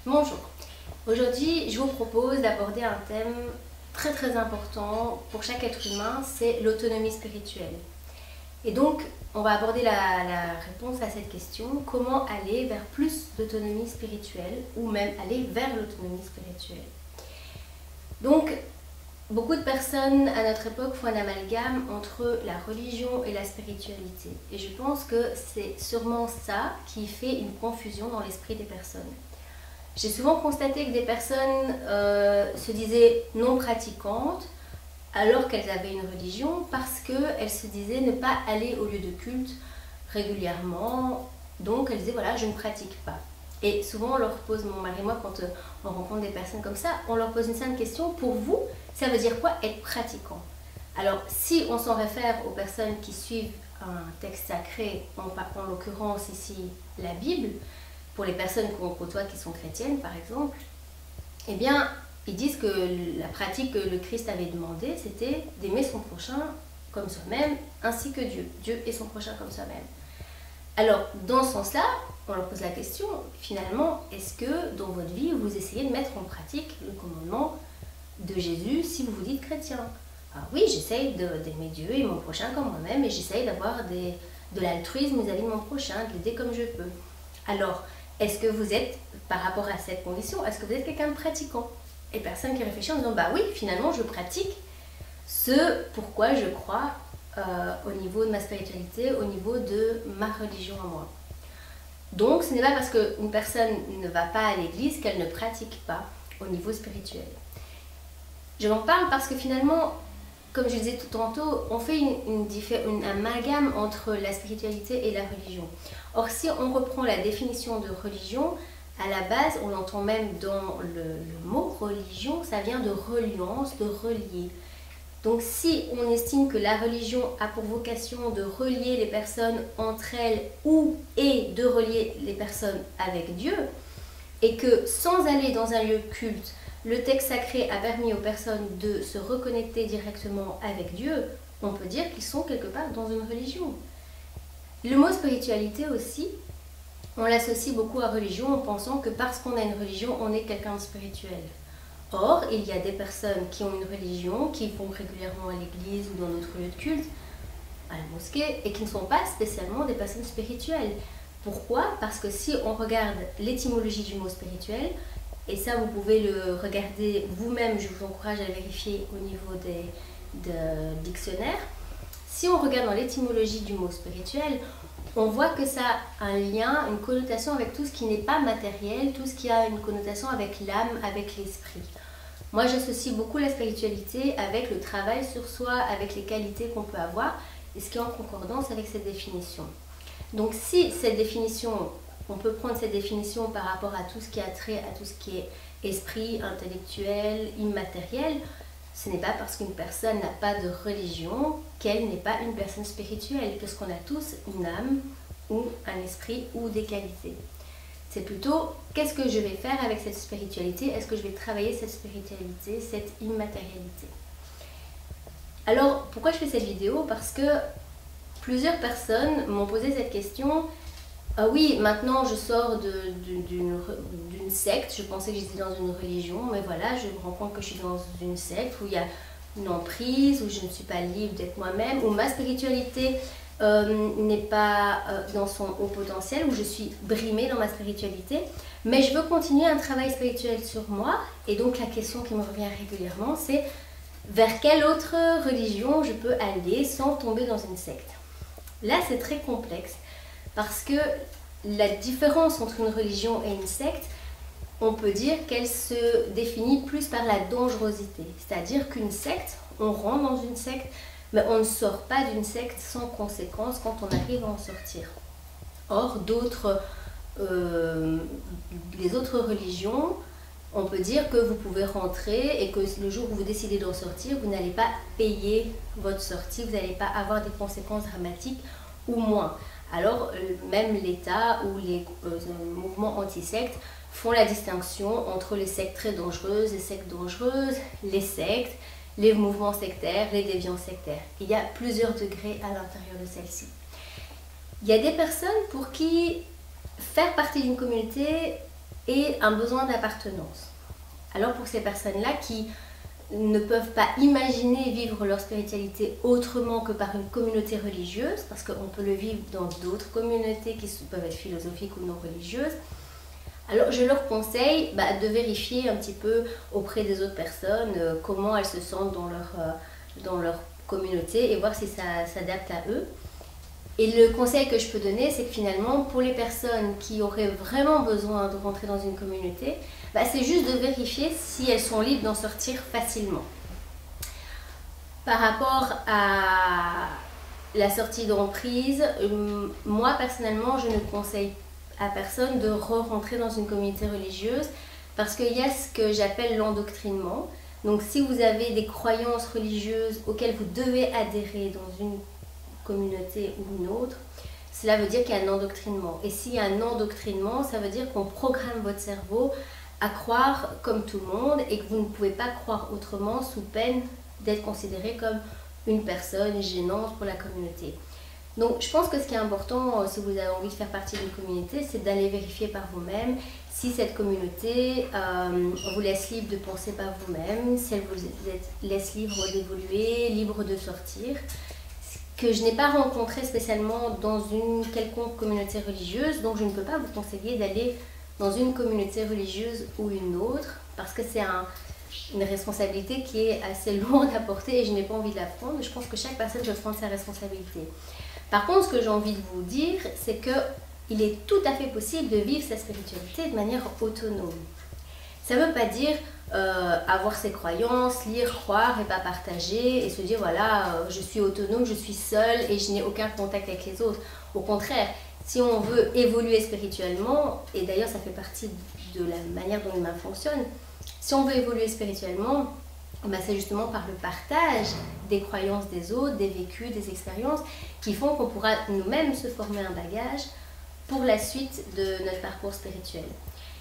Bonjour, aujourd'hui je vous propose d'aborder un thème très important pour chaque être humain, c'est l'autonomie spirituelle. Et donc on va aborder la réponse à cette question, comment aller vers plus d'autonomie spirituelle ou même aller vers l'autonomie spirituelle. Donc beaucoup de personnes à notre époque font un amalgame entre la religion et la spiritualité. Et je pense que c'est sûrement ça qui fait une confusion dans l'esprit des personnes. J'ai souvent constaté que des personnes se disaient non pratiquantes alors qu'elles avaient une religion parce qu'elles se disaient ne pas aller au lieu de culte régulièrement. Donc elles disaient voilà, je ne pratique pas. Et souvent on leur pose, mon mari et moi, quand on rencontre des personnes comme ça, on leur pose une simple question, pour vous, ça veut dire quoi être pratiquant? Alors si on s'en réfère aux personnes qui suivent un texte sacré, en l'occurrence ici la Bible, pour les personnes qu'on côtoie qui sont chrétiennes par exemple, eh bien ils disent que la pratique que le Christ avait demandé, c'était d'aimer son prochain comme soi-même, ainsi que Dieu. Dieu et son prochain comme soi-même. Alors dans ce sens-là, on leur pose la question, finalement, est-ce que dans votre vie, vous essayez de mettre en pratique le commandement de Jésus si vous vous dites chrétien? Alors oui, j'essaye d'aimer Dieu et mon prochain comme moi-même, et j'essaye d'avoir de l'altruisme vis-à-vis de mon prochain, de l'aider comme je peux. Alors, est-ce que vous êtes, par rapport à cette condition, est-ce que vous êtes quelqu'un de pratiquant? Et personne qui réfléchit en disant, bah oui, finalement, je pratique ce pourquoi je crois au niveau de ma spiritualité, au niveau de ma religion à moi. Donc, ce n'est pas parce qu'une personne ne va pas à l'église qu'elle ne pratique pas au niveau spirituel. Je m'en parle parce que finalement, comme je disais tout tantôt, on fait un amalgame entre la spiritualité et la religion. Or, si on reprend la définition de religion, à la base, on l'entend même dans le mot religion, ça vient de reliance, de relier. Donc si on estime que la religion a pour vocation de relier les personnes entre elles et de relier les personnes avec Dieu, et que sans aller dans un lieu de culte, le texte sacré a permis aux personnes de se reconnecter directement avec Dieu, on peut dire qu'ils sont quelque part dans une religion. Le mot spiritualité aussi, on l'associe beaucoup à religion en pensant que parce qu'on a une religion, on est quelqu'un de spirituel. Or, il y a des personnes qui ont une religion, qui vont régulièrement à l'église ou dans notre lieu de culte, à la mosquée, et qui ne sont pas spécialement des personnes spirituelles. Pourquoi? Parce que si on regarde l'étymologie du mot spirituel, et ça vous pouvez le regarder vous-même, je vous encourage à vérifier au niveau des dictionnaires, si on regarde dans l'étymologie du mot spirituel, on voit que ça a un lien, une connotation avec tout ce qui n'est pas matériel, tout ce qui a une connotation avec l'âme, avec l'esprit. Moi, j'associe beaucoup la spiritualité avec le travail sur soi, avec les qualités qu'on peut avoir, et ce qui est en concordance avec cette définition. Donc si cette définition, on peut prendre cette définition par rapport à tout ce qui a trait à tout ce qui est esprit, intellectuel, immatériel, ce n'est pas parce qu'une personne n'a pas de religion qu'elle n'est pas une personne spirituelle, puisqu'on a tous une âme ou un esprit ou des qualités. C'est plutôt qu'est-ce que je vais faire avec cette spiritualité? Est-ce que je vais travailler cette spiritualité, cette immatérialité? Alors, pourquoi je fais cette vidéo? Parce que plusieurs personnes m'ont posé cette question. Ah oui, maintenant je sors d'une secte, je pensais que j'étais dans une religion, mais voilà, je me rends compte que je suis dans une secte où il y a une emprise, où je ne suis pas libre d'être moi-même, où ma spiritualité n'est pas dans son haut potentiel, où je suis brimée dans ma spiritualité, mais je veux continuer un travail spirituel sur moi, et donc la question qui me revient régulièrement, c'est vers quelle autre religion je peux aller sans tomber dans une secte? Là, c'est très complexe. Parce que la différence entre une religion et une secte, on peut dire qu'elle se définit plus par la dangerosité. C'est-à-dire qu'une secte, on rentre dans une secte, mais on ne sort pas d'une secte sans conséquence quand on arrive à en sortir. Or, les autres religions, on peut dire que vous pouvez rentrer et que le jour où vous décidez d'en sortir, vous n'allez pas payer votre sortie, vous n'allez pas avoir des conséquences dramatiques ou moins. Alors, même l'État ou les mouvements anti-sectes font la distinction entre les sectes très dangereuses, les sectes dangereuses, les sectes, les mouvements sectaires, les déviants sectaires. Il y a plusieurs degrés à l'intérieur de celle-ci. Il y a des personnes pour qui faire partie d'une communauté et un besoin d'appartenance. Alors pour ces personnes-là qui ne peuvent pas imaginer vivre leur spiritualité autrement que par une communauté religieuse, parce qu'on peut le vivre dans d'autres communautés qui peuvent être philosophiques ou non religieuses, alors je leur conseille de vérifier un petit peu auprès des autres personnes comment elles se sentent dans leur communauté et voir si ça s'adapte à eux. Et le conseil que je peux donner, c'est que finalement, pour les personnes qui auraient vraiment besoin de rentrer dans une communauté, c'est juste de vérifier si elles sont libres d'en sortir facilement. Par rapport à la sortie d'emprise, moi personnellement, je ne conseille à personne de re-rentrer dans une communauté religieuse parce qu'il y a ce que j'appelle l'endoctrinement. Donc si vous avez des croyances religieuses auxquelles vous devez adhérer dans une communauté ou une autre, cela veut dire qu'il y a un endoctrinement. Et s'il y a un endoctrinement, ça veut dire qu'on programme votre cerveau à croire comme tout le monde et que vous ne pouvez pas croire autrement sous peine d'être considéré comme une personne gênante pour la communauté. Donc je pense que ce qui est important, si vous avez envie de faire partie d'une communauté, c'est d'aller vérifier par vous-même si cette communauté vous laisse libre de penser par vous-même, si elle vous laisse libre d'évoluer, libre de sortir. Que je n'ai pas rencontré spécialement dans une quelconque communauté religieuse, donc je ne peux pas vous conseiller d'aller dans une communauté religieuse ou une autre, parce que c'est une responsabilité qui est assez lourde à porter et je n'ai pas envie de la prendre. Je pense que chaque personne doit prendre sa responsabilité. Par contre, ce que j'ai envie de vous dire, c'est qu'il est tout à fait possible de vivre sa spiritualité de manière autonome. Ça ne veut pas dire avoir ses croyances, lire, croire et pas partager et se dire voilà, je suis autonome, je suis seule et je n'ai aucun contact avec les autres. Au contraire, si on veut évoluer spirituellement, et d'ailleurs ça fait partie de la manière dont l'humain fonctionne, si on veut évoluer spirituellement, c'est justement par le partage des croyances des autres, des vécus, des expériences qui font qu'on pourra nous-mêmes se former un bagage pour la suite de notre parcours spirituel.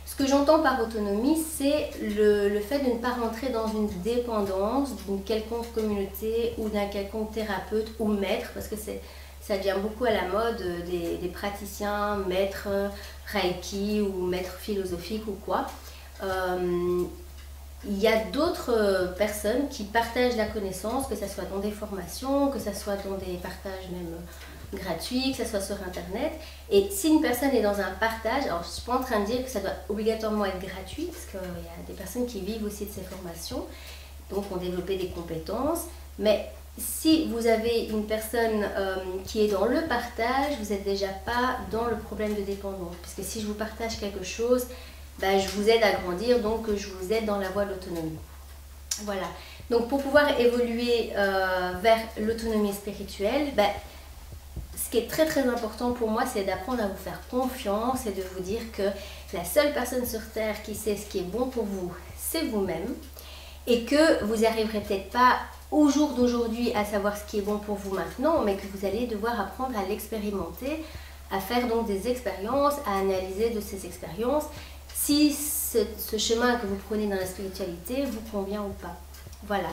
Ce que j'entends par autonomie, c'est le fait de ne pas rentrer dans une dépendance d'une quelconque communauté ou d'un quelconque thérapeute ou maître, parce que ça devient beaucoup à la mode des praticiens, maîtres Reiki ou maîtres philosophiques ou quoi. Il y a d'autres personnes qui partagent la connaissance, que ce soit dans des formations, que ce soit dans des partages même gratuits, que ce soit sur internet. Et si une personne est dans un partage, alors je ne suis pas en train de dire que ça doit obligatoirement être gratuit, parce qu'il y a des personnes qui vivent aussi de ces formations, donc ont développé des compétences, mais si vous avez une personne qui est dans le partage, vous n'êtes déjà pas dans le problème de dépendance, parce que si je vous partage quelque chose, je vous aide à grandir, donc je vous aide dans la voie de l'autonomie. Voilà. Donc pour pouvoir évoluer vers l'autonomie spirituelle, ce qui est très très important pour moi, c'est d'apprendre à vous faire confiance et de vous dire que la seule personne sur Terre qui sait ce qui est bon pour vous, c'est vous-même. Et que vous n'arriverez peut-être pas au jour d'aujourd'hui à savoir ce qui est bon pour vous maintenant, mais que vous allez devoir apprendre à l'expérimenter, à faire donc des expériences, à analyser de ces expériences, si ce chemin que vous prenez dans la spiritualité vous convient ou pas. Voilà.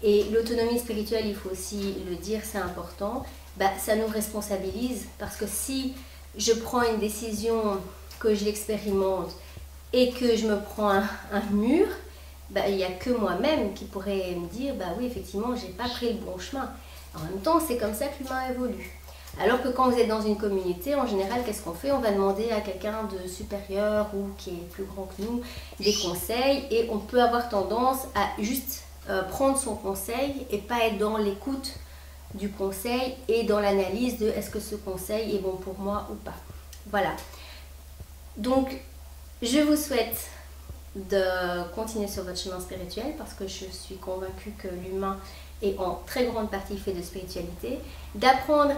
Et l'autonomie spirituelle, il faut aussi le dire, c'est important, ça nous responsabilise parce que si je prends une décision, que je l'expérimente et que je me prends un mur, il n'y a que moi-même qui pourrait me dire oui, effectivement, j'ai pas pris le bon chemin. En même temps, c'est comme ça que l'humain évolue. Alors que quand vous êtes dans une communauté, en général, qu'est-ce qu'on fait? On va demander à quelqu'un de supérieur ou qui est plus grand que nous des conseils et on peut avoir tendance à juste prendre son conseil et pas être dans l'écoute du conseil et dans l'analyse de est-ce que ce conseil est bon pour moi ou pas. Voilà. Donc, je vous souhaite de continuer sur votre chemin spirituel parce que je suis convaincue que l'humain est en très grande partie fait de spiritualité, d'apprendre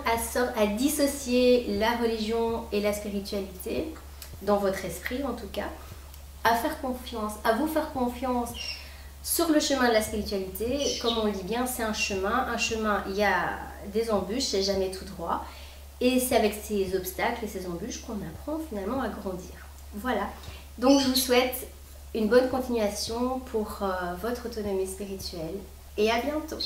à dissocier la religion et la spiritualité dans votre esprit en tout cas, à faire confiance, à vous faire confiance sur le chemin de la spiritualité. Comme on le dit bien, c'est un chemin, il y a des embûches, c'est jamais tout droit et c'est avec ces obstacles et ces embûches qu'on apprend finalement à grandir. Voilà, donc je vous souhaite une bonne continuation pour votre autonomie spirituelle et à bientôt.